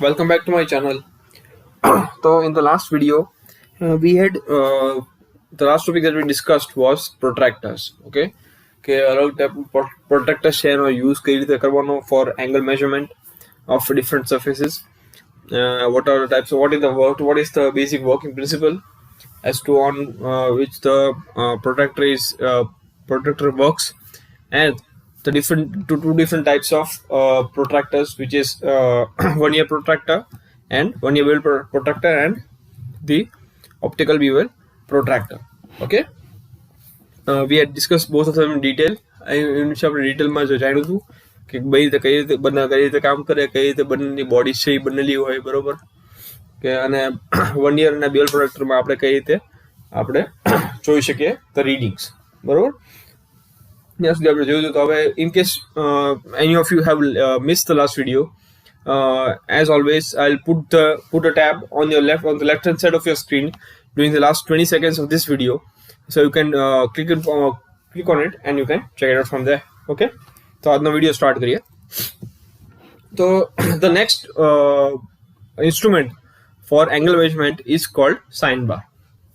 Welcome back to my channel. So in the last video, we had the last topic that we discussed was protractors. Okay, अलग type of protractors છે એનો use કઈ રીતે કરવાનો for angle measurement of different surfaces. What are the types? What is the basic working principle as to on which the protractor works, and the two different types of protractors, which is 1 year protractor and 1 year bevel protractor and the optical bevel protractor. Okay, we had discussed both of them in detail. આપણે ડિટેલમાં જો જાણ્યું હતું કે કઈ રીતે કામ કરે, કઈ રીતે બંનેની બોડી છે એ બનેલી હોય, બરોબર કે અને 1 year અને બેવલ પ્રોટ્રેક્ટરમાં આપણે કઈ રીતે આપણે જોઈ શકીએ ધ રીડિંગ્સ, બરોબર. ત્યાં સુધી આપણે જોયું હતું. તો હવે in case any of you have missed the last video, as always I'll put a tab on the left hand side of your screen during the last 20 seconds of this video, so you can click on it and you can check it out from there. Okay, તો આજનો video start કરીએ. તો the next instrument for angle measurement is called sine bar.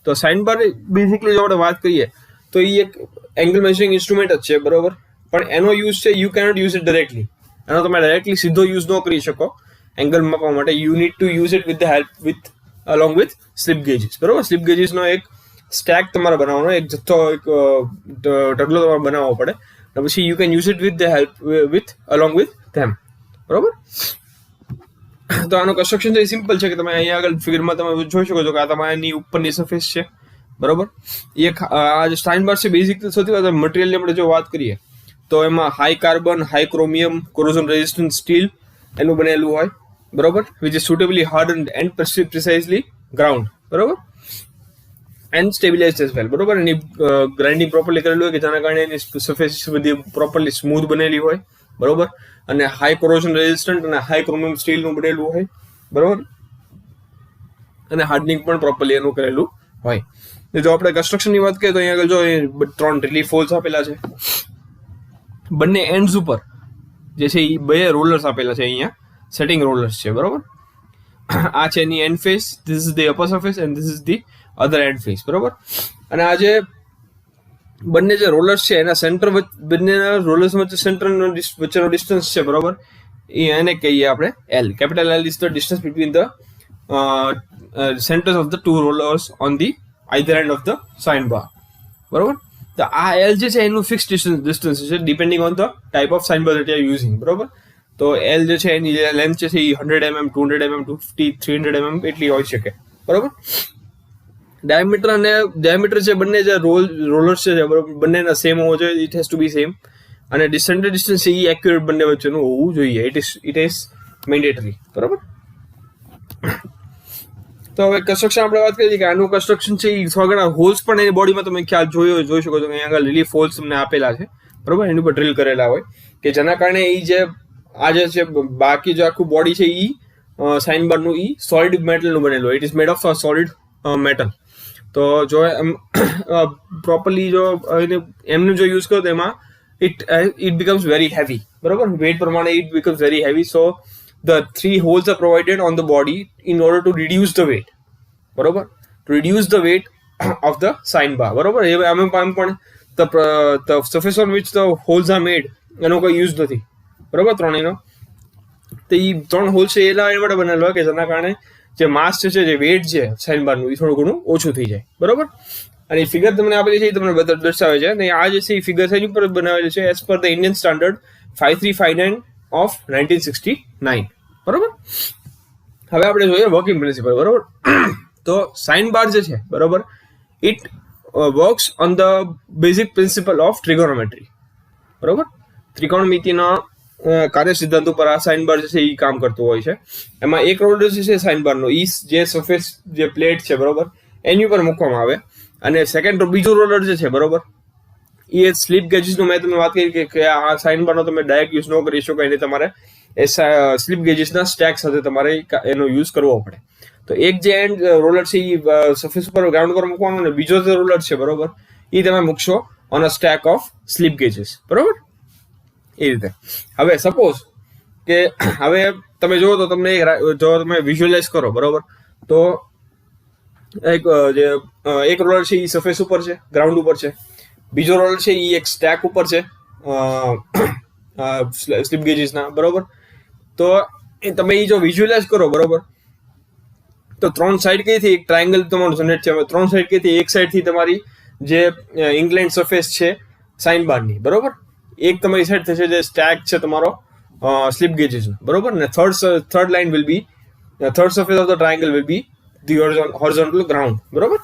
તો sine bar basically જો આપણે વાત કરીએ તો એ એક એંગલ મેઝરિંગ ઇન્સ્ટ્રુમેન્ટ જ છે, બરોબર. પણ એનો યુઝ છે, you cannot use it directly. એનો તમે ડાયરેક્ટલી સીધો યુઝ ન કરી શકો એંગલ માપવા માટે. You need to use it with the help along with slip gauges, બરોબર. સ્લિપ ગેજીસનો એક સ્ટેક તમારે બનાવવાનો, એક જથ્થો, એક ઢગલો તમારે બનાવવો પડે, અને પછી you can use it with the help with along with them, બરોબર. તો આનું કન્સ્ટ્રક્શન તો એ સિમ્પલ છે કે તમે અહીંયા આગળ ફિગરમાં તમે જોઈ શકો છો કે આ તમારી ઉપરની સરફેસ છે, બરોબર. આ જે સાઇન બાર છે બેઝિક સૌથી વધારે મટીરિયલની આપણે જો વાત કરીએ તો એમાં high carbon, high chromium, corrosion resistant steel એનું બનેલું હોય, બરોબર, which is suitably hardened and precisely ground, બરોબર, એન્ડ સ્ટેબિલાઇઝડ એઝ વેલ, બરોબર. એની ગ્રાઇન્ડિંગ પ્રોપરલી કરેલું હોય કે જેના કારણે એની સરફેસ બધી પ્રોપરલી સ્મૂથ બનેલી હોય, બરોબર, અને હાઈ કોરોઝન રેઝિસ્ટન્ટ અને હાઈ ક્રોમિયમ સ્ટીલનું બનેલું હોય, બરોબર, અને હાર્ડનિંગ પણ પ્રોપરલી એનું કરેલું હોય. જો આપણે કન્સ્ટ્રક્શનની વાત કરીએ તો અહીંયા આગળ જો 3 રિલીફ હોલ્સ આપેલા છે. બંને એન્ડ્સ ઉપર જે છે એ 2 રોલર્સ આપેલા છે, અહીંયા સેટિંગ રોલર્સ છે, બરોબર. આ છે એની end face, this is the upper surface and this is the other end face, બરોબર. અને આ જે બંને જે રોલર્સ છે એના સેન્ટર બંનેના રોલર્સ વચ્ચે સેન્ટરનો વચ્ચેનો ડિસ્ટન્સ છે, બરોબર, એ એને કહીએ આપણે L. Capital L is the distance between the centers of the two rollers on the either end of the sine bar, બરોબર. તો આ એલ જે છે એનું ફિક્સ ડિસ્ટન્સ છે depending on the type of sine bar that you are using, બરોબર. તો L જે છે એની લેન્થ છે એ 100 mm, 200 mm, 250, 300 mm એટલી હોઈ શકે, બરોબર. ડાયામીટર છે બંને જે રોલર્સ છે, બરોબર, બંનેના સેમ હોવો જોઈએ. It has to be same. અને સેન્ટર ડિસ્ટન્સ છે એ એક્યુરેટ બંને વચ્ચેનું હોવું જોઈએ. ઇટ ઇઝ મેન્ડેટરી, બરોબર. તો હવે કન્સ્ટ્રક્શન આપણે વાત કરીએ કે આનું કન્સ્ટ્રક્શન છે એ થોડા હોલ્સ પણ એની બોડીમાં તમે ખ્યાલ જોઈ શકો છો કે અહીંયા આગળ રિલીફ હોલ્સ તમને આપેલા છે, બરોબર, એની ઉપર ડ્રીલ કરેલા હોય કે જેના કારણે એ જે આ જે છે બાકી જે આખું બોડી છે એ સાઇન બારનું એ સોલિડ મેટલનું બનેલું હોય. It is made of solid metal. તો જો એમ પ્રોપરલી જો એમનું જો યુઝ કરો તો એમાં ઇટ બીકમ્સ વેરી હેવી, બરોબર. વેઇટ પ્રમાણે it becomes very heavy. So the 3 holes are provided on the body in order to reduce the weight, બરોબર, to reduce the weight of the sine bar, બરોબર. આમ પણ the surface on which the holes are made એનો કોઈ use નથી, બરોબર, ત્રણેયનો. તો એ 3 hall છે એના માટે બનેલો હોય કે જેના કારણે જે માસ છે, જે વેઇટ છે સાઇન બારનું એ થોડું ઘણું ઓછું થઈ જાય, બરોબર. અને એ ફિગર તમને આપેલી છે એ તમને દર્શાવે છે. અને આ જે છે એ ફિગર છે એની ઉપર બનાવેલી છે as per the Indian standard 5359 of 1969, બરોબર. હવે આપણે જોઈએ વર્કિંગ પ્રિન્સિપલ, બરોબર. તો સાઇન બાર જે છે, બરોબર, it works on the basic principle of trigonometry, બરોબર. ત્રિકોણમિતિના કાર્ય સિદ્ધાંત ઉપર આ સાઇન બાર જે છે એ કામ કરતું હોય છે. એમાં એક રોલર જે છે સાઇન બારનો એ જે સરફેસ જે પ્લેટ છે, બરોબર, એની ઉપર મૂકવામાં આવે. અને બીજો રોલર જે છે, બરોબર, એ સ્લીપ ગેજીસનો મેં તમને વાત કરી કે આ સાઇન બારનો તમે ડાયરેક્ટ યુઝ ન કરી શકો, એને તમારે એ સ્લીપ ગેજીસના સ્ટેક સાથે તમારે એનો યુઝ કરવો પડે. તો એક જે એન્ડ રોલર છે એ સરફેસ ઉપર ગ્રાઉન્ડ પર મૂકવાનો, અને બીજો જે રોલર છે, બરોબર, એ તમે મૂકશો on a stack of slip gauges, બરોબર, એ રીતે. હવે સપોઝ કે હવે તમે જુઓ તો તમને જો તમે વિઝ્યુઅલાઇઝ કરો બરોબર, તો એક રોલર છે એ સરફેસ ઉપર છે, ગ્રાઉન્ડ ઉપર છે, બીજો રોલર છે એ એક સ્ટેક ઉપર છે સ્લિપ ગેજીસના બરોબર. તો તમે એ જો વિઝ્યુઅલાઇઝ કરો બરોબર, તો 3 સાઈડ કઈથી એક ટ્રાયંગલ તમારું જનરેટ છે. 3 સાઈડ કઈથી એક સાઈડથી તમારી જે ઇન્ક્લાઇન્ડ સરફેસ છે સાઇન બારની બરોબર, એક તમારી સાઈડ થશે જે સ્ટેક છે તમારો સ્લિપ ગેજીસ બરોબર, ને third line will be third surface of the triangle will be the horizontal ground બરોબર.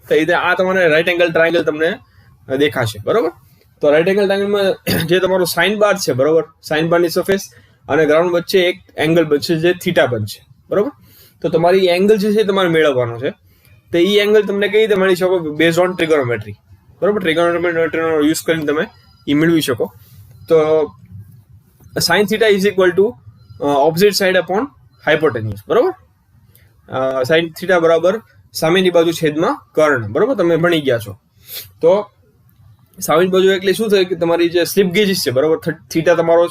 તો એ આ તમારે રાઇટ એંગલ ટ્રાયંગલ તમને દેખાશે બરોબર. તો રાઇટ એંગલ ટ્રાયંગલમાં જે તમારો સાઇન બાર છે બરોબર, સાઇન બારની સરફેસ અને ગ્રાઉન્ડ વચ્ચે એક એંગલ બનશે જે થીટા બનશે બરોબર. તો તમારી એંગલ જે છે તમારે મેળવવાનો છે. તો એ એંગલ તમને કઈ રીતે મળી શકો? બેઝ ઓન ટ્રિગોનોમેટ્રી બરોબર. ટ્રિગોનોમેટ્રીનો યુઝ કરીને તમે એ મેળવી શકો. તો sine theta is equal to opposite side upon hypotenuse બરોબર. સાઇન થીટા બરાબર સામેની બાજુ છેદમાં કર્ણ બરોબર, તમે ભણી ગયા છો. તો સામેની બાજુ એટલે શું થાય કે તમારી જે સ્લિપ ગેજીસ છે બરોબર, થીટા તમારો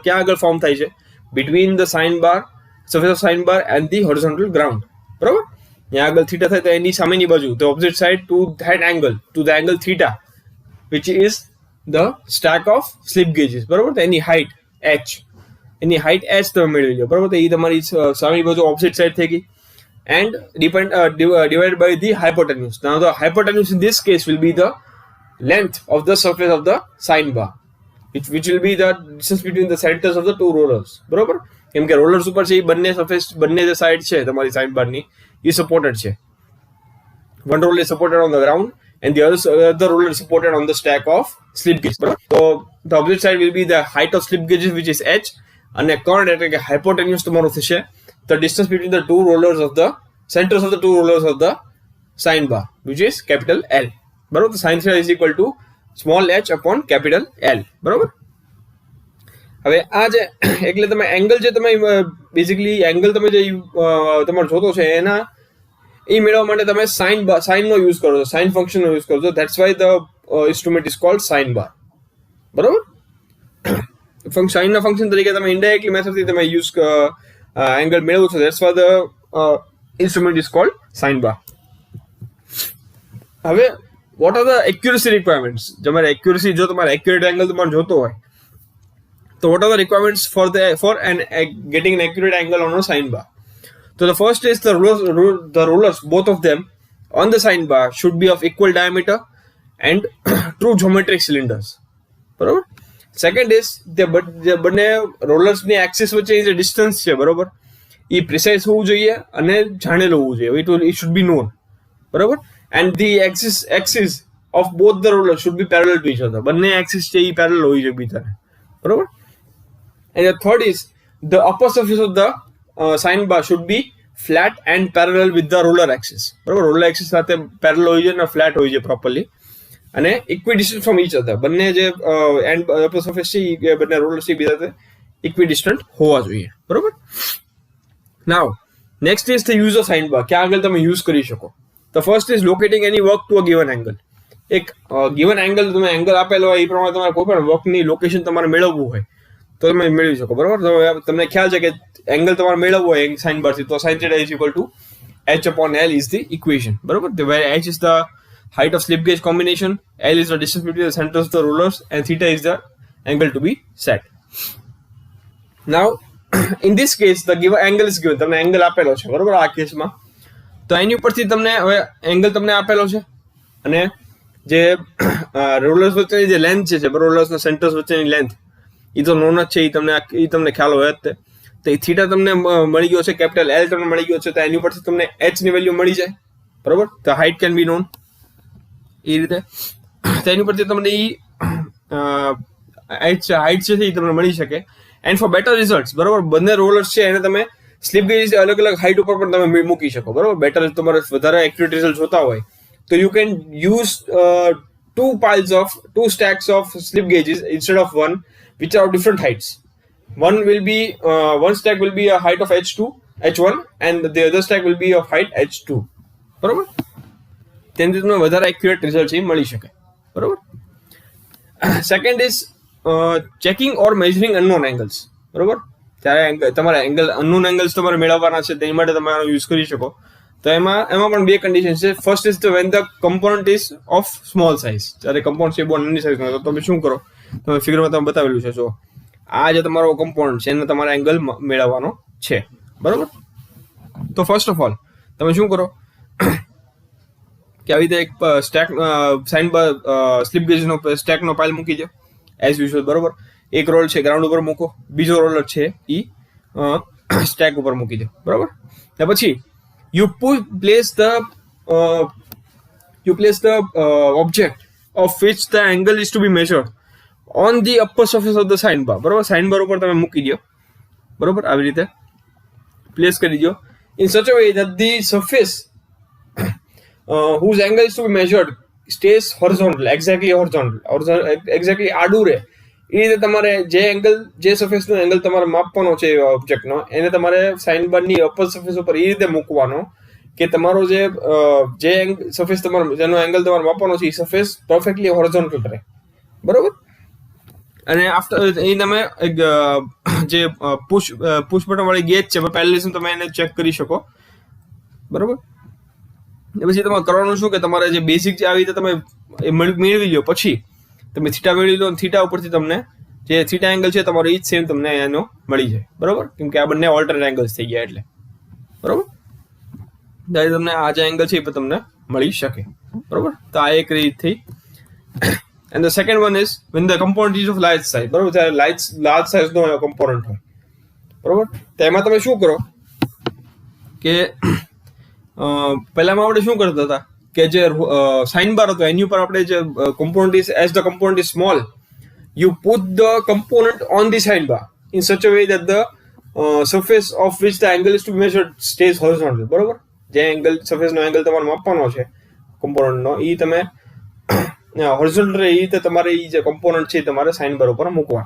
ક્યાં આગળ ફોર્મ થાય છે? Between the sine bar, surface of sine bar and the horizontal ground બરોબર. ત્યાં આગળ થીટા થાય તો એની સામેની બાજુ the opposite side to that angle, to the angle theta which is the stack of slip gauges બરોબર. તો એની હાઇટ h, એની height h તમે મેળવી લો બરોબર. તો એ તમારી સામેની બાજુ ઓપોઝિટ સાઇડ થઈ ગઈ. and divided by the hypotenuse. Now the hypotenuse in this case will be the length of the surface of the sine bar, which will be the distance between the centers of the two rollers બરોબર. કેમ કે rollers ઉપર છે એ બંને surface, બંને જે side છે તમારી સાઇન બારની એ સપોર્ટેડ છે. One roller is supported on the ground and the other roller is supported on the stack of slip gauge બરાબર. તો the opposite side will be the height of slip gauges which is h, અને કર્ણ એટલે કે hypotenuse તમારો થશે the distance between the two rollers of the centres of the two rollers of the sine bar which is capital L બરાબર. તો sine theta is equal two small h upon capital L બરાબર. હવે આ જે એટલે તમે angle જે તમે બેઝિકલી એંગલ તમે જે તમારે જોતો છે એના એ મેળવવા માટે તમે સાઇનનો યુઝ કરો છો, સાઇન ફંક્શનનો યુઝ કરો છો. That's why the instrument is called sine બાર બરોબર. સાઇનના ફંક્શન તરીકે તમે ઇનડાયરેક્ટલી મેથડથી તમે યુઝ એંગલ મેળવો છો. That's why the instrument is called sine bar. હવે what are the accuracy requirements? તમારે એક્યુરસી, જો તમારે એક્યુરેટ એંગલ તમારે જોતો હોય so what are the requirements for getting an accurate angle on a sine bar? So the first is the rollers, both of them on the sine bar should be of equal diameter and true geometric cylinders બરોબર. Second is જે બંને રોલર્સની axis વચ્ચે જે distance છે બરોબર, એ precise હોવું જોઈએ અને જાણેલું હોવું જોઈએ. it should be known બરોબર. and the axis of both the rollers should be parallel to each other. બંને એક્સિસ છે એ પેરેલલ હોવી જોઈએ બીજાને બરોબર. And the third is the upper surface of the sine bar should be flat and parallel with the roller axis બરોબર. Roller axis સાથે parallel હોવી જોઈએ અને ફ્લેટ હોવી જોઈએ પ્રોપરલી, અને ઇક્વિડિસ્ટન્ટ ફ્રોમ ઈચ અધર. બંને જે એન્ડ અપર સરફેસ છે એ બંને રોલર્સ છે બીજા ઇક્વિડિસ્ટન્ટ હોવા જોઈએ બરોબર. Now next is the use of sine bar. ક્યાં આગળ તમે યુઝ કરી શકો? The first is locating any work to a given angle. એક ગિવન એંગલ તમે એંગલ આપેલો હોય એ પ્રમાણે તમારે કોઈ પણ વર્કની લોકેશન તમારે મેળવવું હોય તો તમે મેળવી શકો બરોબર. તો તમને ખ્યાલ છે કે એંગલ તમારે મેળવવો હોય સાઇન બારથી તો sine theta is equal two h upon L is the equation બરોબર. where h is the height of slip gauge combination, L is the distance between the centers of the rollers, and theta is the angle to be set. Now in this case the given angle is given. તમને angle આપેલો છે બરોબર આ કેસમાં. તો એની ઉપરથી તમને હવે એંગલ તમને આપેલો છે અને જે રોલર્સ વચ્ચેની જે લેન્થ છે રોલર્સના સેન્ટર્સ વચ્ચેની લેન્થ એ તો નોન જ છે, એ તમને ખ્યાલ હોય જ. તો એ થીટા તમને મળી ગયો છે, કેપિટલ L તમને મળી ગયો છે, તો એની ઉપરથી તમને h ની વેલ્યુ મળી જાય બરોબર. તો હાઇટ કેન બી નોન એ રીતે. તો એની ઉપરથી તમને એ હાઇટ છે એ તમને મળી શકે. એન્ડ ફોર બેટર રિઝલ્ટ બરોબર, બંને રોલર્સ છે એને તમે સ્લિપ ગેજીસ અલગ અલગ હાઇટ ઉપર પણ તમે મૂકી શકો બરોબર. બેટર તમારે વધારે એક્યુરેટ રિઝલ્ટ જોતા હોય તો you can use two stacks of slip gauges instead of one, which are of different heights. One stack will be a height of h1 and the other stack will be of height h2 બરોબર. તેનાથી તમને વધારે accurate result છે મળી શકે બરોબર. Second is checking or measuring unknown angles બરોબર. ત્યારે તમારે એંગલ અનનોન એંગલ્સ તમારે મેળવવાના છે, તેની માટે તમે આનો યુઝ કરી શકો. તો એમાં પણ બે કન્ડિશન છે. First is when the component ease of small size. જ્યારે કમ્પાઉન્ડ છે બહુ નાની સાઇઝનો, તો તમે શું કરો, તમે ફિગરમાં તમે બતાવેલું છે. જો આ જે તમારો કમ્પાઉન્ડ છે એને તમારે એંગલ મેળવવાનો છે, બરોબર. તો ફર્સ્ટ ઓફ ઓલ તમે શું કરો કે આવી રીતે એક સ્ટેક સાઇન બાર સ્લિપ ગેજનો સ્ટેકનો પાઇલ મૂકી દો એઝ યુઝ્યુઅલ, બરોબર. એક રોલ છે ગ્રાઉન્ડ ઉપર મૂકો, બીજો રોલર છે એ સ્ટેક ઉપર મૂકી દો, બરોબર. ત્યાર પછી you place the object of which the angle is to be measured on the upper surface of the sign bar, બરોબર. સાઇન બાર ઉપર તમે મૂકી દો, બરોબર. આવી રીતે પ્લેસ કરી દો in such a way that the surface whose angle is to be measured stays horizontal, exactly આડું રહે. એ રીતે તમારે જે સરફેસનો એંગલ તમારે માપવાનો છે ઓબ્જેક્ટનો, એને તમારે સાઇન બારની અપર સરફેસ ઉપર એ રીતે મૂકવાનો કે તમારો જે સરફેસ તમારો જેનો એંગલ તમારે માપવાનો છે એ સરફેસ પરફેક્ટલી હોરિઝોન્ટલ રહે, બરોબર. અને આફ્ટર એ તમે જે પુશ બટન વાળી ગેજ છે પહેલેથી તમે એને ચેક કરી શકો, બરોબર. પછી તમારે કરવાનું શું કે તમારે જે બેઝિક આવી રીતે તમે મેળવી લો, પછી તમે થીટા મેળવી લો, થીટા ઉપરથી તમને જે થીટા એંગલ છે તમારો એ જ સેમ તમને એનો મળી જાય, બરોબર. કેમ કે આ બંને ઓલ્ટરનેટ એંગલ્સ થઈ ગયા એટલે, બરોબર. ત્યારે તમને આ જે એંગલ છે એ પણ તમને મળી શકે, બરોબર. તો આ એક રીત થઈ. And the second one is when the component ease of large size, બરોબર. ત્યારે લાર્જ સાઇઝનો કમ્પોનન્ટ હોય, બરોબર. તો એમાં તમે શું કરો કે પહેલામાં આપણે શું કરતા હતા કે જે સાઇન બાર હતો એની ઉપર આપણે જે component is as the component is small, you put the component on the sine bar in such a way that the surface of which the angle is to be measured stays horizontal, બરોબર. જે સરફેસનો angle તમારે માપવાનો છે કમ્પોનન્ટનો, એ તમે horizontal એ રીતે તમારે એ જે component છે તમારે સાઇન બાર ઉપર મૂકવા.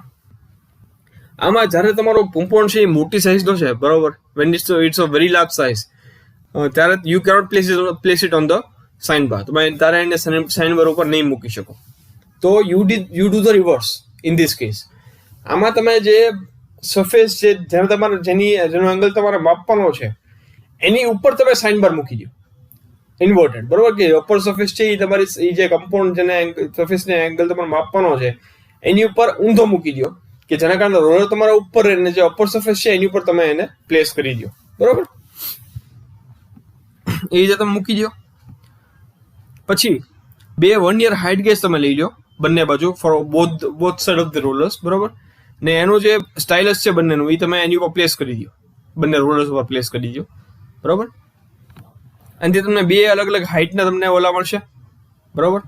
આમાં જ્યારે તમારો કમ્પોનન્ટ છે એ મોટી સાઇઝનો છે, બરોબર, when it's a very large size, ત્યારે you cannot place it on the sine bar. તમે ત્યારે એને સાઇન બાર ઉપર નહીં મૂકી શકો. તો you do the reverse in this case. આમાં તમે જે સરફેસ છે જેનો એંગલ તમારે માપવાનો છે એની ઉપર તમે સાઇન બાર મૂકી દો ઇન્વર્ટેડ, બરોબર. કે અપર સરફેસ છે એ તમારી એ જે કમ્પાઉન્ડ જેને સરફેસને એંગલ તમારે માપવાનો છે એની ઉપર ઊંધો મૂકી દો કે જેના કારણે રોલર તમારા ઉપર રહે, જે અપર સરફેસ છે એની ઉપર તમે એને પ્લેસ કરી દો, બરોબર. એ રીતે તમે મૂકી દો. પછી 2 1 year હાઇટ ગેજ તમે લઈ લો બંને બાજુ for both side of the rollers, બરોબર. ને એનો જે સ્ટાઇલસ છે બંનેનું એ તમે એની ઉપર પ્લેસ કરી દો, બંને રોલર્સ ઉપર પ્લેસ કરી દો, બરોબર. અને તે તમને 2 અલગ અલગ હાઇટના તમને ઓલા મળશે, બરોબર.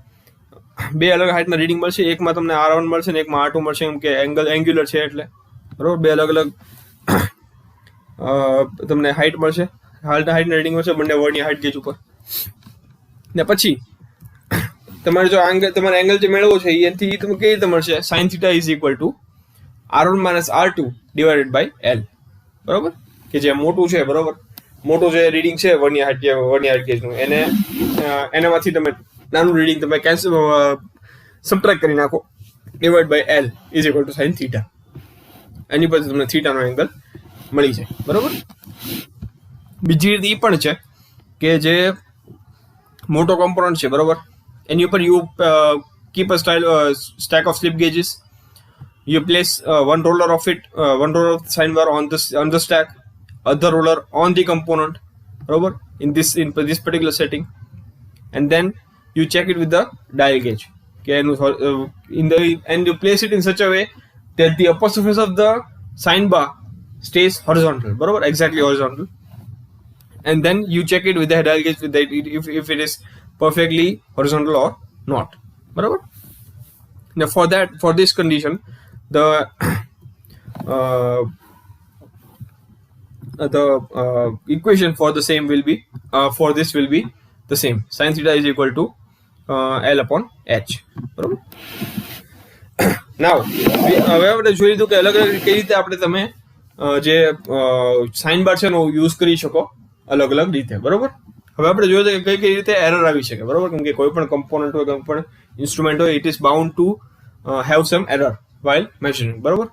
2 અલગ હાઇટના રીડિંગ મળશે. એકમાં તમને R1 મળશે ને એકમાં R2 મળશે, કેમ કે એંગ્યુલર છે એટલે, બરોબર. 2 અલગ અલગ તમને હાઇટ મળશે, હાઇટના રીડિંગ મળશે બંને વર્ડની હાઇટ ગેજ ઉપર. ને પછી તમારે જો તમારે એંગલ જે મેળવો છે એથી તમે કેવી રીતે મળશે, sine theta is equal to R1 minus R2 divided by L, બરોબર. કે જે મોટું છે, બરોબર, મોટું જે રીડિંગ છે વર્ડની હાઇટ ગેજનું એનામાંથી તમે નાનું રીડિંગ તમે સબટ્રેક્ટ કરી નાખો, divide by L is equal to sine theta. એની પછી તમને થીટાનો એંગલ મળી જાય, બરોબર. બીજી રીત એ પણ છે કે જે મોટો કોમ્પોનન્ટ છે, બરોબર, એની ઉપર you keep a stack of slip gauges, you place one roller of sine bar on the stack, other roller on the component, બરોબર, in this particular setting, and then you check it with the dial gauge and you place it in such a way that the upper surface of the sine bar stays horizontal, બરોબર, exactly horizontal, and then you check it with the dial gauge if it is perfectly horizontal or not, બરોબર. Now for this condition the equation for the same will be for this will be the same, sin theta is equal to L upon H, બરોબર. Now હવે આપણે જોઈ લીધું કે અલગ અલગ કઈ રીતે આપણે તમે જે સાઇન બાર છે એનો યુઝ કરી શકો અલગ અલગ રીતે, બરોબર. હવે આપણે જોઈએ કે કઈ રીતે એરર આવી શકે, બરોબર. કેમ કે કોઈ પણ કમ્પોનન્ટ હોય, કોઈ પણ ઇન્સ્ટ્રુમેન્ટ હોય, it is bound to have sum error while measuring, બરોબર.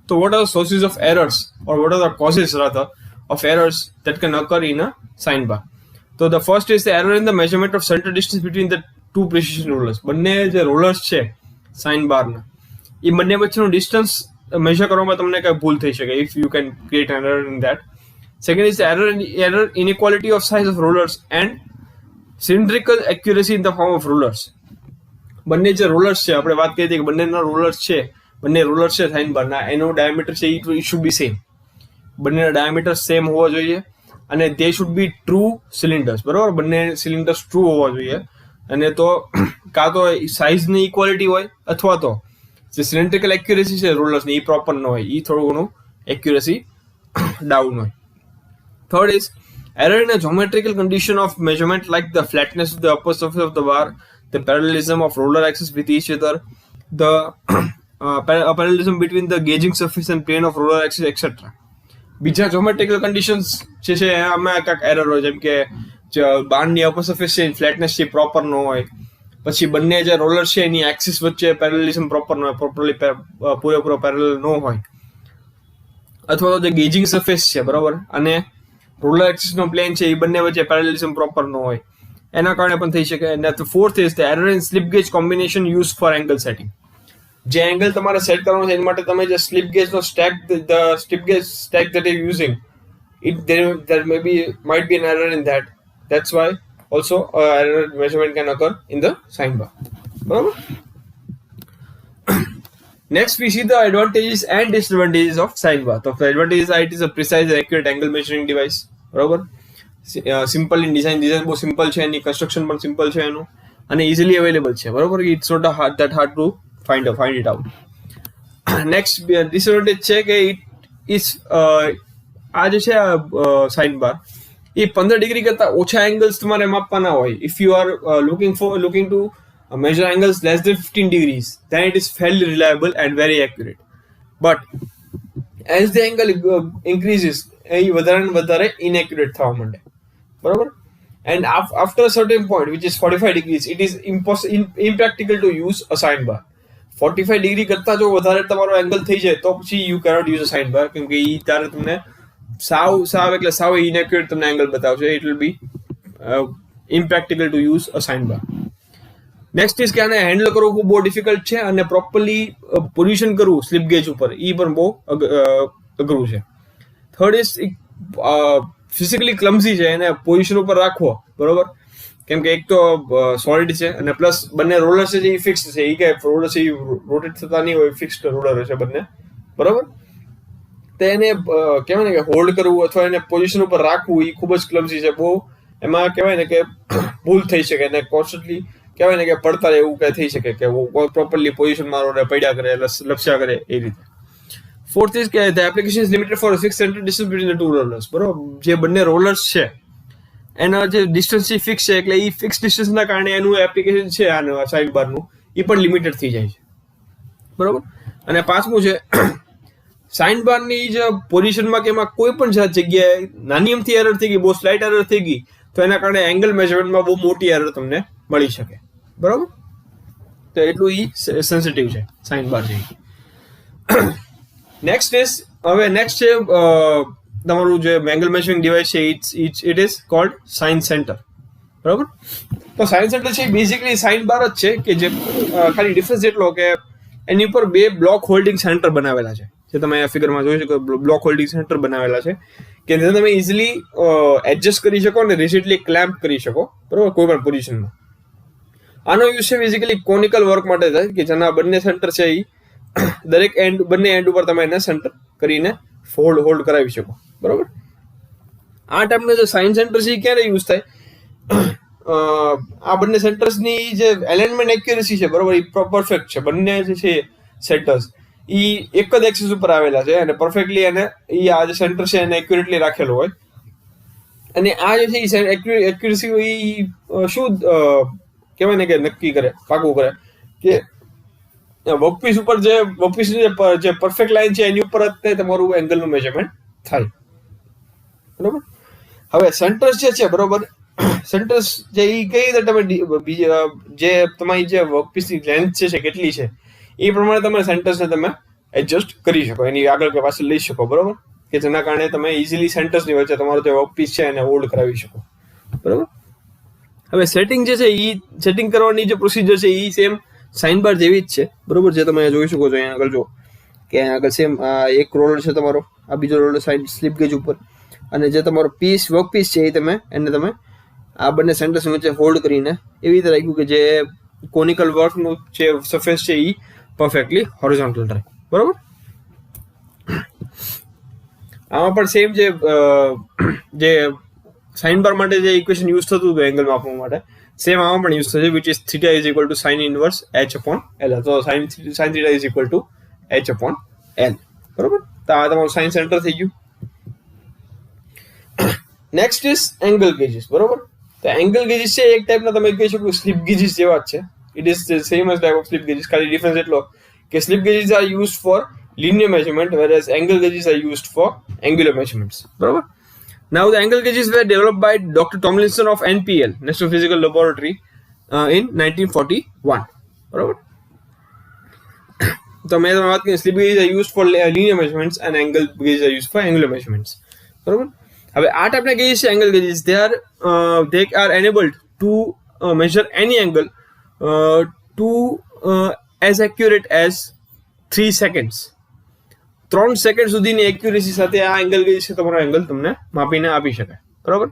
So what are the sources of errors, or what are the causes rather of errors that can occur in a sine bar? So the first is the error in the measurement of center distance between the two precision rulers. બંને જે rollers છે sign બારના, એ બંને વચ્ચેનું distance major કરવામાં તમને કઈ ભૂલ થઈ શકે, if you can create an error in that. Second is the error inequality of size of rulers and cylindrical accuracy in the form of rulers. બંને જે રોલર્સ છે, આપણે વાત કરી હતી કે બંનેના રોલર્સ છે, બંને રોલર છે સાઇન બારના, એનો ડાયામીટર છે ઇટ શુડ બી સેમ. બંનેના ડાયામીટર સેમ હોવા જોઈએ અને they should be true cylinders, બરાબર. બંને સિલિન્ડર્સ ટ્રુ હોવા જોઈએ, અને તો કાં તો સાઇઝની ઇક્વાલિટી હોય અથવા તો જે સિલિન્ડ્રિકલ એક્યુરેસી છે રોલર્સની એ પ્રોપર ન હોય, એ થોડું ઘણું એક્યુરેસી ડાઉન હોય. Third is error in a geometrical condition of measurement like the flatness of the upper surface of the bar, the parallelism of roller axes with each other, the parallelism between the gauging surface and plane of roller axis, etc. બીજા geometrical conditions જે છે આમાં કાંઈક error હોય, જેમ કે બારની upper surface છે ફ્લેટનેસ છે પ્રોપર ન હોય, પછી બંને જે રોલર છે એની એક્સિસ વચ્ચે પેરેલલિઝમ પ્રોપર ન હોય, પ્રોપરલી પૂરેપૂરો પેરેલલ ન હોય, અથવા તો જે ગેજિંગ સરફેસ છે બરાબર અને રોલર એક્સિસનો પ્લેન છે એ બંને વચ્ચે પેરેલલિઝમ પ્રોપર ન હોય, એના કારણે પણ થઈ શકે. અને fourth is the error in slip gauge combination use for angle setting. જે એંગલ તમારે સેટ કરવાનો છે એના માટે તમે જે સ્લિપ ગેજનો stack that you're using, there might be an error in that. That's why also error measurement can occur in the sine bar. બરાબર. Next we see the advantages and disadvantages of sine bar. So the advantages are it is a precise and accurate angle measuring device. બરાબર. Simple in design બહુ simple છે, એની construction પણ simple છે એનું, અને easily available છે. બરાબર. It's not that hard to find it out. Next disadvantage છે કે ઇટ ઇઝ આ જે છે સાઇન બાર એ 15 ડિગ્રી કરતા ઓછા એંગલ્સ તમારે માપવાના હોય. If you are looking to measure angles less than 15 degrees, then it is fairly reliable and very accurate. But as the angle increases, એ વધારે ને વધારે inaccurate થવા માંડે. બરાબર. And after a certain point, which is 45 degrees, it is impractical to use a sine bar. 45 degree કરતા જો વધારે તમારો એંગલ થઈ જાય તો પછી you cannot use a sine bar, કેમ કે એ ત્યારે તમને સાવ ઇનએક્યુરેટ તમને એંગલ બતાવશે. It will be impractical to use a sine bar. Next is કે આને હેન્ડલ કરવું ખૂબ બહુ ડિફિકલ્ટ છે, અને પ્રોપરલી પોઝિશન કરવું સ્લિપ ગેજ ઉપર એ પણ બહુ અઘરું છે. થર્ડ ઇઝ ફિઝિકલી ક્લમ્ઝી છે, એને પોઝિશન ઉપર રાખવો બરોબર, કેમ કે એક તો સોલિડ છે અને પ્લસ બંને રોલર છે જે ફિક્સ છે, એ કે રોલર છે એ રોટેટ થતા નહીં હોય, ફિક્સ્ડ રોલર છે બંને બરોબર. તો એને કહેવાય ને કે હોલ્ડ કરવું અથવા એને પોઝિશન ઉપર રાખવું એ ખૂબ જ ક્લમ્ઝી છે. બહુ એમાં કહેવાય ને કે ભૂલ થઈ શકે, અને કોન્સ્ટન્ટલી કહેવાય ને કે પડતા એવું કઈ થઈ શકે કે પ્રોપરલી પોઝિશન મારો ને પડ્યા કરે લપ્સ્યા કરે એ રીતે. ફોર્થ ઇઝ કે the application is limited for fix centre distance between the two rollers. બરોબર. જે બંને રોલર્સ છે એના જે ડિસ્ટન્સ છે ફિક્સ છે, એટલે એ ફિક્સ ડિસ્ટન્સના કારણે એનું એપ્લિકેશન છે આનું સાઇડ બારનું એ પણ લિમિટેડ થઈ જાય છે. બરોબર. અને પાંચમું છે સાઇન બારની જે પોઝિશનમાં કે એમાં કોઈ પણ જગ્યાએ નાની અમથી એરર થઈ ગઈ, બહુ સ્લાઇટ એરર થઈ ગઈ, તો એના કારણે એંગલ મેઝરમેન્ટમાં બહુ મોટી એરર તમને મળી શકે. બરોબર. તો એટલું એ સેન્સિટિવ છે સાઇન બાર છે. નેક્સ્ટ છે તમારું જે એંગલ મેઝરિંગ ડિવાઇસ છે it is called sine centre. બરાબર. તો સાઇન સેન્ટર છે બેઝિકલી સાઇન બાર જ છે, કે જે ખાલી ડિફરન્સ એટલો કે એની ઉપર બે બ્લોક હોલ્ડિંગ સેન્ટર બનાવેલા છે, જે તમે આ ફિગરમાં જોઈ શકો. બ્લોક હોલ્ડિંગ સેન્ટર બનાવેલા છે કે જેને તમે ઇઝીલી એડજસ્ટ કરી શકો અને રિજિડલી ક્લેમ્પ કરી શકો. બરાબર. કોઈ પણ પોઝિશનમાં. આનો યુઝ છે બેઝિકલી કોનિકલ વર્ક માટે થાય, કે જેના બંને સેન્ટર છે એ દરેક બંને એન્ડ ઉપર તમે એને સેન્ટર કરીને હોલ્ડ કરાવી શકો. બરોબર. આ ટાઈપનો જે સાઇન સેન્ટર છે એ ક્યારે યુઝ થાય? આ બંને સેન્ટર્સની જે એલાઇનમેન્ટ એક્યુરેસી છે બરોબર, એ પરફેક્ટ છે. બંને જે છે સેન્ટર્સ એ એક જ એક્સિસ ઉપર આવેલા છે અને પરફેક્ટલી એને આ જે સેન્ટર છે એને એક્યુરેટલી રાખેલો હોય. અને આ જે છે એક્યુરેસી એ શું કહેવાય ને કે નક્કી કરે, પાકું કરે કે વર્કપીસ ઉપર વર્કપીસની જે પરફેક્ટ લાઈન છે એની ઉપર જ તમારું એંગલનું મેઝરમેન્ટ થાય. બરોબર. હવે સેન્ટર્સ જે છે બરોબર, સેન્ટર્સ જે એ કઈ રીતે તમે જે તમારી જે વર્કપીસની લેન્થ છે કેટલી છે એ પ્રમાણે તમે સેન્ટર્સને તમે એડજસ્ટ કરી શકો, એની આગળ કે પાછળ લઈ શકો, બરોબર, કે જેના કારણે તમે ઇઝીલી સેન્ટર્સની વચ્ચે તમારો જે વર્કપીસ છે એને હોલ્ડ કરાવી શકો, બરોબર. હવે સેટિંગ જે છે એ સેટિંગ કરવાની જે પ્રોસિજર છે એ સેમ સાઇન બાર જેવી જ છે, બરોબર, જે તમે જોઈ શકો છો અહીંયા આગળ જો કે અહીંયા આગળ સેમ એક રોલર છે તમારો, આ બીજો રોલર સાઈડ સ્લીપ ગેજ ઉપર, અને જે તમારો વર્ક પીસ છે એ તમે આ બંને સેન્ટર્સ વચ્ચે હોલ્ડ કરીને એવી રીતે રાખ્યું કે જે કોનિકલ વર્કનું જે સરફેસ છે એ પરફેક્ટલી હોરિઝોન્ટલ રહે, બરોબર. આમાં પણ સેમ જે સાઇન બાર માટે જે ઇક્વેશન યુઝ થતું હતું એંગલ માપવા માટે, સેમ આમાં પણ યુઝ થશે, which is theta is equal to sine inverse h/L. તો sine theta is equal two h/L, બરોબર. તો આ તમારું સાઇન સેન્ટર થઈ ગયું. નેક્સ્ટ ઇઝ એંગલ ગેજીસ, બરોબર. તો એંગલ ગેજીસ છે એક ટાઈપના તમે કહી શકો સ્લીપ ગેજીસ જેવા જ છે. It is the same as type of slip gauges, ખાલી ડિફરન્સ એટલો કે slip gauges are used for linear measurement, whereas angle gauges are used for angular measurements. Barabar? Now the angle gauges were developed by Dr. Tomlinson of NPL, National Physical Laboratory, in 1941. Barabar? So मैं बात करें slip gauges are used for linear measurements and angle gauges are used for angular measurements. बराबर? अब આ ટાઈપના gauges છે angle gauges, they are enabled to measure any angle to as accurate as 3 seconds. 3 second સુધીની accuracy સાથે આ angle gauge છે તમારો એંગલ તમને માપીને આપી શકાય, બરાબર.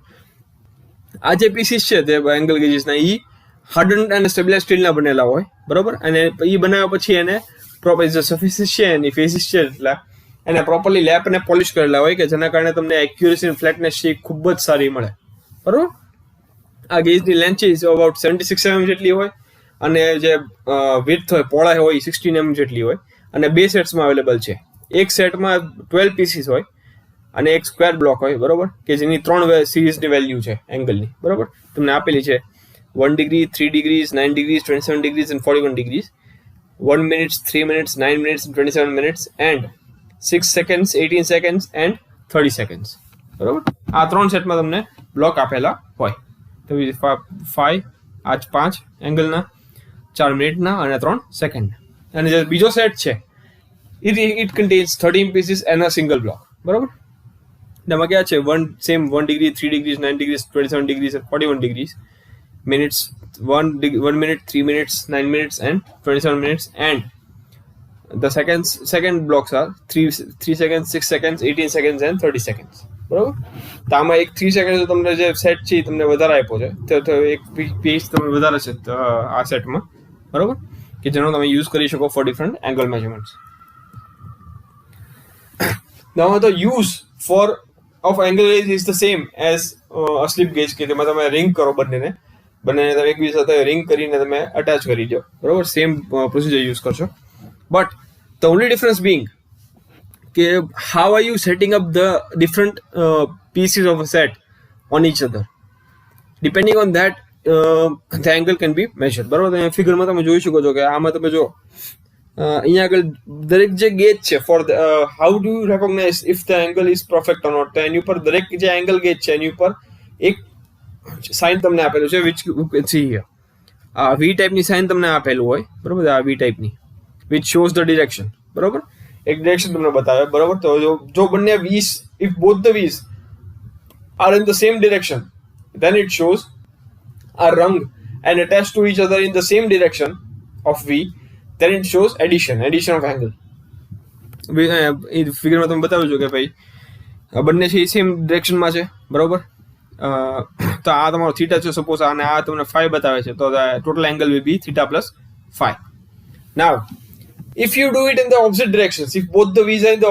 આ જે પીસીસ છે તે એંગલ ગેજીસના એ હાર્ડન્ડ અને સ્ટેબિલાઇઝ સ્ટીલના બનેલા હોય, બરાબર, અને એ બનાવ્યા પછી એને પ્રોપર જે સરફેસીસ છે એની ફેસીસ છે એટલા એને પ્રોપરલી લેપ અને પોલિશ કરેલા હોય કે જેના કારણે તમને એક્યુરેસી અને ફ્લેટનેસ છે ખૂબ જ સારી મળે, બરાબર. આ ગેજની લેન્થ છે અબાઉટ 76 mm જેટલી હોય અને જે વિડ્થ હોય પહોળાઈ હોય 16 mm જેટલી હોય, અને 2 સેટ્સમાં અવેલેબલ છે. એક સેટમાં 12 પીસીસ હોય અને એક સ્ક્વેર બ્લોક હોય, બરોબર, કે જેની 3 સિરીઝની વેલ્યુ છે એંગલની, બરોબર, તમને આપેલી છે 1 degree, 3 degrees, 9 degrees, 27 degrees and 41 degrees, 1 minute, 3 minutes, 9 minutes and 27 minutes and 6 seconds, 18 seconds and 30 seconds, બરોબર. આ 3 સેટમાં તમને બ્લોક આપેલા હોય, તો 5 આ 5 એંગલના, 4 મિનિટના અને 3 સેકન્ડના. અને જે બીજો સેટ છે it contains 13 pieces and a single block, બરાબર. એમાં ક્યાં છે 1 degree, 3 degrees, 9 degrees, 27 degrees and 41 degrees, minutes 1 minute, 3 minutes, 9 minutes and 27 minutes, and the second blocks are 3 seconds, 6 seconds, 18 seconds and 30 seconds, બરાબર. તો આમાં એક 3 સેકન્ડ તમને જે સેટ છે તમને વધારે આપ્યો છે, તો એક પીસ તમને વધારે છે આ સેટમાં, બરાબર, કે જેનો તમે યુઝ કરી શકો for different angle measurements. Now the use of angle gauge is the same as a slip gauge, કે તેમાં તમે રિંગ કરો બંનેને તમે એકબીજા સાથે રિંગ કરીને તમે અટેચ કરી દો, બરાબર, સેમ પ્રોસિજર યુઝ કરશો. But the only difference being કે how are you setting up the different pieces of a set on each other, depending on that the angle can be measured, બરાબર. ફિગરમાં તમે જોઈ શકો છો કે આમાં તમે જો અહીંયા આગળ દરેક જે ગેજ છે for how do you recognise if the angle is perfect or not, તો એની ઉપર દરેક જે એંગલ ગેજ છે એની ઉપર એક સાઇન તમને આપેલું છે, વિચ સી હિયર. આ વી ટાઈપની સાઇન તમને આપેલું હોય, બરાબર, આ વી ટાઈપની વિચ શોઝ ધ ડિરેક્શન, બરાબર, એક ડિરેક્શન તમને બતાવે, બરાબર. તો જો બંને V's, if both the V's are in the same direction, then it shows a rung and attached to each other in the same direction of V, then it shows addition of angle. એ ફિગરમાં તમે બતાવ્યું છે કે ભાઈ બંને છે એ same ડિરેક્શનમાં છે, બરાબર. તો આ તમારો થીટા છે સપોઝ, અને આ તમને 5 બતાવે છે, તો total angle will be theta plus 5. Now if you do it in the opposite directions, if both the v's are in the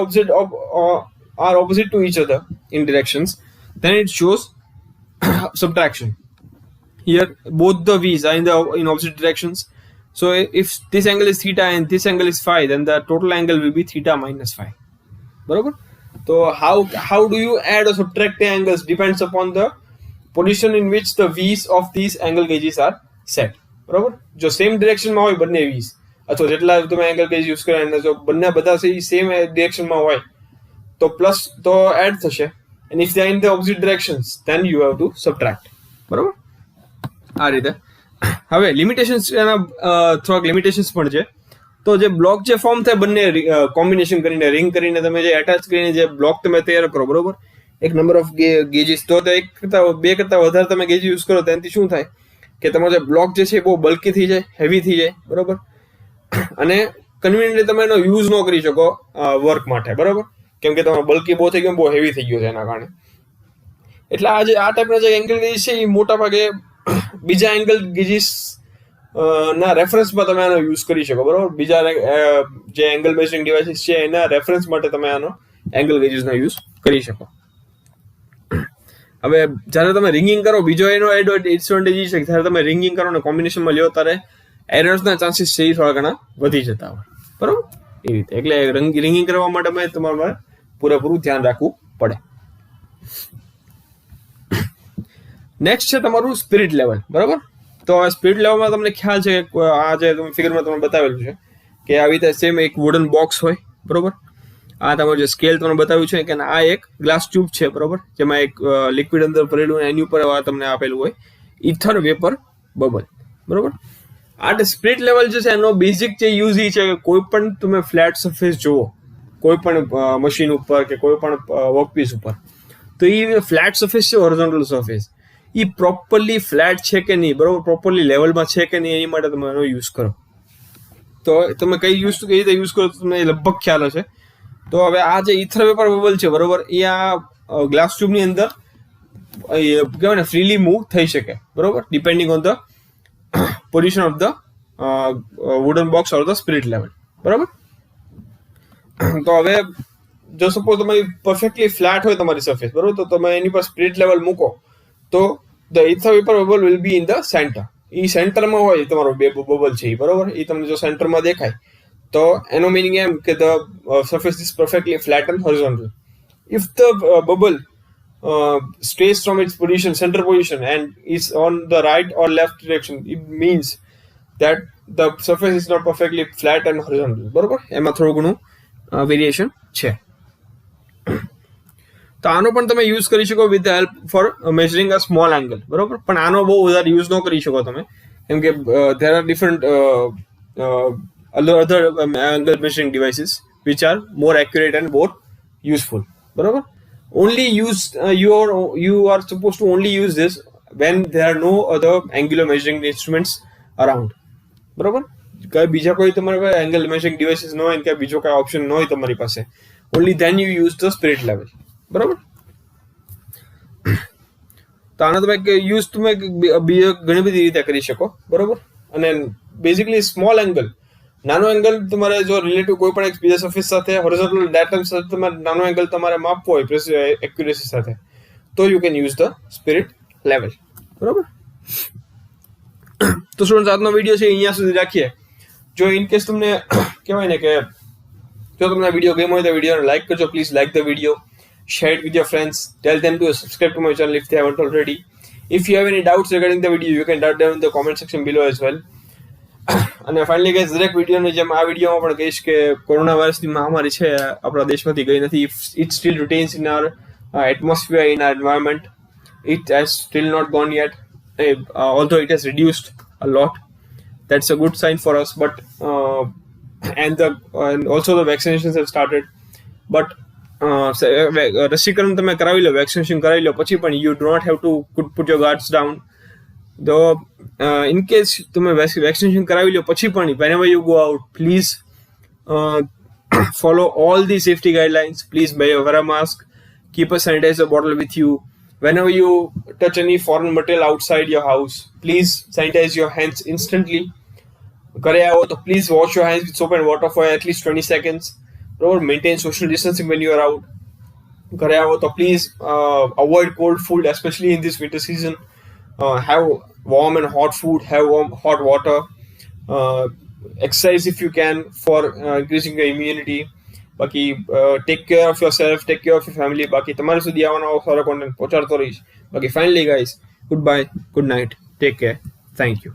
opposite to each other in directions, then it shows subtraction. Here both the v's are in opposite directions, so if this angle is theta and this angle is phi, then the total angle will be theta minus phi, barabar. So how do you add or subtract the angles depends upon the position in which the v's of these angle gauges are set, બરાબર. જો same ડિરેક્શનમાં હોય બંને v's, અથવા જેટલા તમે angle gauge use કર્યા અને જો બંને બધા છે એ સેમ ડિરેક્શનમાં હોય તો પ્લસ તો એડ થશે, and if they are in the opposite directions then you have to subtract, બરાબર. આ રીતે. હવે લિમિટેશન્સ, એના થોડાક લિમિટેશન્સ પણ છે. તો જે બ્લોક જે ફોર્મ થાય બંને કોમ્બિનેશન કરીને રિંગ કરીને તમે જે એટેચ કરીને જે બ્લોક તમે તૈયાર કરો, બરોબર, એક નંબર ઓફ ગેજીસ, તો એક કરતા બે કરતા વધારે તમે ગેજ યુઝ કરો તેનાથી શું થાય કે તમારો જે બ્લોક જે છે એ બહુ બલ્કી થઈ જાય, હેવી થઈ જાય, બરોબર, અને કન્વિનિયન્ટલી તમે એનો યુઝ ન કરી શકો વર્ક માટે, બરોબર, કેમ કે તમારો બલ્કી બહુ થઈ ગયો, બહુ હેવી થઈ ગયો છે એના કારણે. એટલે આ ટાઈપના જે એંગલ ગેજીસ છે એ મોટા ભાગે બીજા એંગલ ગેજીસ ના રેફરન્સમાં તમે આનો યુઝ કરી શકો, બરોબર, બીજા જે એંગલ મેઝરિંગ ડિવાઇસીસ છે એના રેફરન્સ માટે તમે આનો એંગલ ગેજીસનો યુઝ કરી શકો. હવે જ્યારે તમે રિંગિંગ કરો, બીજો એનો ડિસએડવાન્ટેજ એ છે કે જ્યારે તમે રિંગિંગ કરો ને કોમ્બિનેશનમાં લ્યો ત્યારે એરર્સના ચાન્સીસ છે એ થોડા ઘણા વધી જતા હોય, બરોબર, એ રીતે. એટલે રિંગિંગ કરવા માટે તમારે પૂરેપૂરું ધ્યાન રાખવું પડે. નેક્સ્ટ છે તમારું સ્પિરિટ લેવલ, બરોબર. તો આ સ્પિરિટ લેવલમાં તમને ખ્યાલ છે કે આ જે તમે ફિગરમાં તમને બતાવેલું છે કે આવી રીતે સેમ એક વુડન બોક્સ હોય, બરોબર. આ તમારું જે સ્કેલ તમને બતાવ્યું છે કે આ એક ગ્લાસ ટ્યુબ છે, બરોબર, જેમાં એક લિક્વિડ અંદર ભરેલું એની ઉપર તમને આપેલું હોય ઇથર વેપર બબલ, બરોબર. આ સ્પિરિટ લેવલ જે છે એનો બેઝિક જે યુઝ એ છે કે કોઈ પણ તમે ફ્લેટ સરફેસ જુઓ કોઈ પણ મશીન ઉપર કે કોઈ પણ વર્કપીસ ઉપર, તો એ ફ્લેટ સરફેસ છે, હોરિઝોન્ટલ સરફેસ, એ પ્રોપરલી ફ્લેટ છે કે નહીં, બરોબર, પ્રોપરલી લેવલમાં છે કે નહીં, એની માટે તમે એનો યુઝ કરો. તો તમે કઈ રીતે યુઝ કરો તમને લગભગ ખ્યાલ હશે. તો હવે આ જે ઇથર વેપર બબલ છે, બરોબર, એ આ ગ્લાસ ટ્યુબની અંદર કહેવાય ને ફ્રીલી મૂવ થઈ શકે, બરોબર, depending on the position of the wooden box or the spirit level, બરોબર. તો હવે જો સપોઝ તમારી પરફેક્ટલી ફ્લેટ હોય તમારી સરફેસ, બરોબર, તો તમે એની પર સ્પિરિટ લેવલ મૂકો તો the ether vapour bubble will be in the centre. એ સેન્ટરમાં હોય તમારો બે બબલ છે, બરોબર, એ તમને જો સેન્ટરમાં દેખાય તો એનો મિનિંગ એમ કે the surface is perfectly flat and horizontal. If the bubble stays from its position, center position, and is on the right or left direction, it means that the surface is not perfectly flat and horizontal, બરોબર. એમાં થોડું ઘણું variation છે. તો આનો પણ તમે use કરી શકો with the help four measuring a small angle, બરોબર, પણ આનો બહુ વધારે યુઝ ન કરી શકો તમે, કેમ કે there are different other angle measuring devices which are more accurate and more useful, બરોબર. Only use you are supposed to only use this when there are no other angular measuring instruments around, બરોબર. બીજા કોઈ તમારા angle measuring devices ન હોય કે બીજો કોઈ ઓપ્શન ન હોય તમારી પાસે, only then you use the spirit level, બરોબર. તો આનો તમે યુઝ તમે ઘણી બધી રીતે કરી શકો, બરોબર. અને બેઝિકલી સ્મોલ એંગલ, નાનો એંગલ તમારે જો રિલેટિવ કોઈ પણ એક બીજા સરફેસ સાથે હોરિઝોન્ટલ ડેટા સાથે તમારે નાનો એંગલ તમારે માપવો હોય એક્યુરેસી સાથે, તો you can use the spirit level, બરોબર. તો સ્ટુડન્ટ્સ આજનો વિડીયો છે અહીંયા સુધી રાખીએ. જો ઇન કેસ તમને કહેવાય ને કે જો તમને વિડીયો ગમ્યો હોય તો વિડીયોને લાઈક કરજો, please like the video, share it with your friends, tell them to subscribe to my channel if they haven't already. If you have any doubts regarding the video, you can write down in the comment section below as well. અને finally guys દરેક વિડીયોની જેમ આ વિડીયોમાં પણ કહીશ કે corona વાયરસની મહામારી છે આપણા દેશમાંથી ગઈ નથી. It still retains in our atmosphere, in our environment. It has still not gone yet, although it has reduced a lot. That's a good sign for us. But and also the vaccinations have started. But રસીકરણ તમે કરાવી લો, vaccination કરાવી લો પછી પણ you do not have to put your guards down. Though in case તમે vaccination કરાવી લો પછી પણ whenever you go out, please follow all the safety guidelines. Please wear a mask, keep a sanitizer bottle with you. Whenever you touch any foreign material outside your house, please sanitize your hands instantly. ઘરે આવો તો please wash your hands with soap and water for at least 20 seconds. Maintain social distancing when you are out. ઘરે આવો તો please avoid cold food, especially in this winter season. Have warm and hot food, have warm hot water, exercise if you can for increasing your immunity. બાકી take care of yourself, take care of your family. બાકી તમારી સુધી આવવાનો સારો content પહોંચાડતો રહીશ. બાકી finally guys, goodbye, good night, take care, thank you.